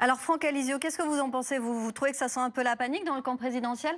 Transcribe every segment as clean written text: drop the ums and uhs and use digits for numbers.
Alors Franck Alizio, qu'est-ce que vous en pensez? Vous trouvez que ça sent un peu la panique dans le camp présidentiel?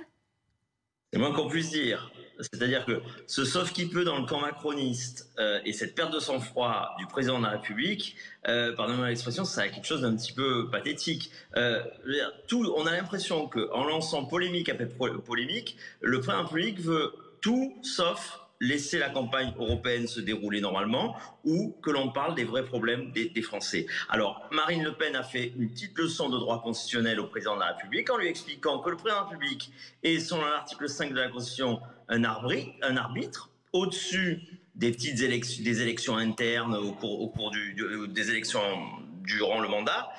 C'est moins qu'on puisse dire. C'est-à-dire que ce sauf qui peut dans le camp macroniste et cette perte de sang-froid du président de la République, pardonnez-moi l'expression, ça a quelque chose d'un petit peu pathétique. Je veux dire, on a l'impression qu'en lançant polémique après polémique, le président de la République veut tout sauf laisser la campagne européenne se dérouler normalement ou que l'on parle des vrais problèmes des Français. Alors, Marine Le Pen a fait une petite leçon de droit constitutionnel au président de la République en lui expliquant que le président de la République est, selon l'article 5 de la Constitution, un arbitre au-dessus des petites élections, des élections internes au cours des élections durant le mandat.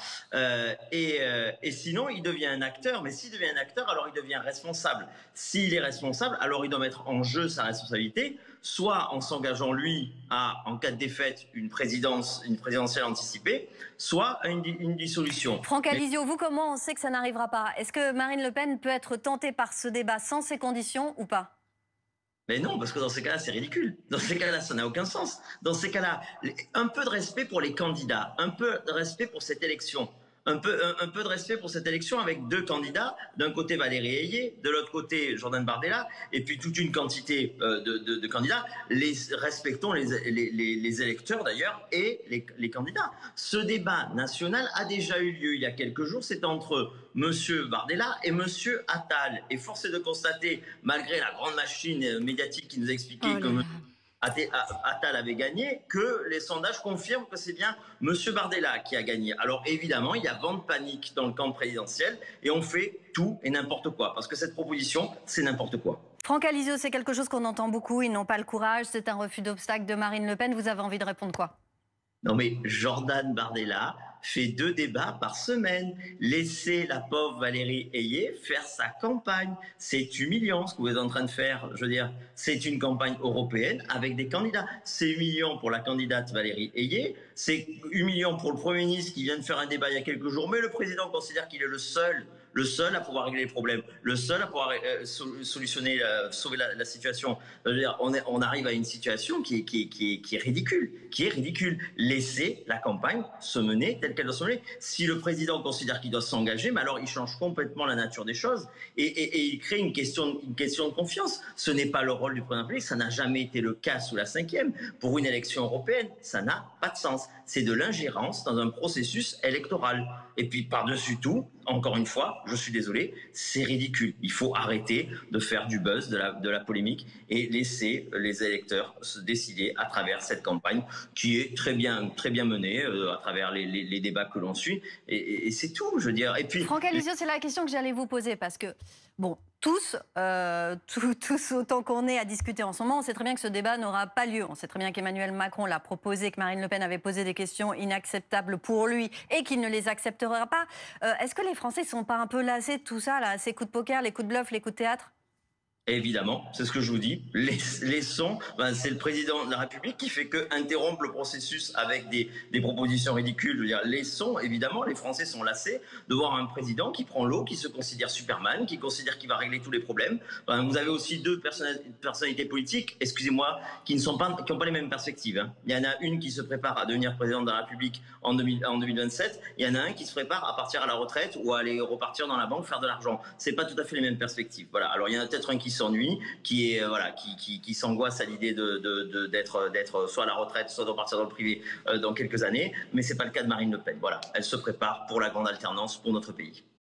Et sinon, il devient un acteur. Mais s'il devient un acteur, alors il devient responsable. S'il est responsable, alors il doit mettre en jeu sa responsabilité, soit en s'engageant, lui, en cas de défaite, une présidentielle anticipée, soit à une dissolution. Franck Alizio, vous, comment on sait que ça n'arrivera pas? Est-ce que Marine Le Pen peut être tentée par ce débat sans ces conditions ou pas? Mais non, parce que dans ces cas-là, c'est ridicule. Dans ces cas-là, ça n'a aucun sens. Dans ces cas-là, un peu de respect pour les candidats, un peu de respect pour cette élection. Un peu de respect pour cette élection avec deux candidats, d'un côté Valérie Ayé, de l'autre côté Jordan Bardella, et puis toute une quantité de candidats. Respectons les électeurs d'ailleurs et les candidats. Ce débat national a déjà eu lieu il y a quelques jours, c'est entre Monsieur Bardella et Monsieur Attal. Et force est de constater, malgré la grande machine médiatique qui nous a expliqué Oh que là M. là. Attal avait gagné, que les sondages confirment que c'est bien M. Bardella qui a gagné. Alors évidemment, il y a vent de panique dans le camp présidentiel et on fait tout et n'importe quoi. Parce que cette proposition, c'est n'importe quoi. Franck Alizio, c'est quelque chose qu'on entend beaucoup. Ils n'ont pas le courage. C'est un refus d'obstacle de Marine Le Pen. Vous avez envie de répondre quoi? Non mais Jordan Bardella fait 2 débats par semaine. Laissez la pauvre Valérie Ayé faire sa campagne. C'est humiliant ce que vous êtes en train de faire. Je veux dire, c'est une campagne européenne avec des candidats. C'est humiliant pour la candidate Valérie Ayé. C'est humiliant pour le Premier ministre qui vient de faire un débat il y a quelques jours. Mais le président considère qu'il est le seul à pouvoir régler les problèmes, le seul à pouvoir solutionner, sauver la situation. Je veux dire, on arrive à une situation qui est ridicule, Laisser la campagne se mener telle qu'elle doit se mener. Si le président considère qu'il doit s'engager, mais alors il change complètement la nature des choses et il crée une question de confiance. Ce n'est pas le rôle du président de la République, ça n'a jamais été le cas sous la cinquième. Pour une élection européenne, ça n'a pas de sens. C'est de l'ingérence dans un processus électoral. Et puis par-dessus tout, encore une fois, je suis désolé, c'est ridicule. Il faut arrêter de faire du buzz, de la polémique et laisser les électeurs se décider à travers cette campagne qui est très bien menée à travers les débats que l'on suit. Et c'est tout, je veux dire. Et puis, Franck Alizio, c'est la question que j'allais vous poser parce que, bon, tous autant qu'on est à discuter en ce moment, on sait très bien que ce débat n'aura pas lieu. On sait très bien qu'Emmanuel Macron l'a proposé, que Marine Le Pen avait posé des questions inacceptables pour lui et qu'il ne les acceptera pas. Est-ce que les Français ne sont pas un peu lassés de tout ça, là, ces coups de poker, les coups de bluff, les coups de théâtre? évidemment, c'est ce que je vous dis. Laissons, c'est le président de la République qui fait que interrompre le processus avec des propositions ridicules. Je veux dire, laissons, évidemment, les Français sont lassés de voir un président qui prend l'eau, qui se considère Superman, qui considère qu'il va régler tous les problèmes. Vous avez aussi deux personnalités politiques, excusez-moi, qui n'ont pas les mêmes perspectives. Hein. Il y en a une qui se prépare à devenir président de la République en 2027. Il y en a un qui se prépare à partir à la retraite ou à aller repartir dans la banque faire de l'argent. C'est pas tout à fait les mêmes perspectives. Voilà. Alors il y en a peut-être un qui s'ennuie, qui s'angoisse à l'idée d'être soit à la retraite, soit de repartir dans le privé dans quelques années. Mais c'est pas le cas de Marine Le Pen. Voilà, elle se prépare pour la grande alternance pour notre pays.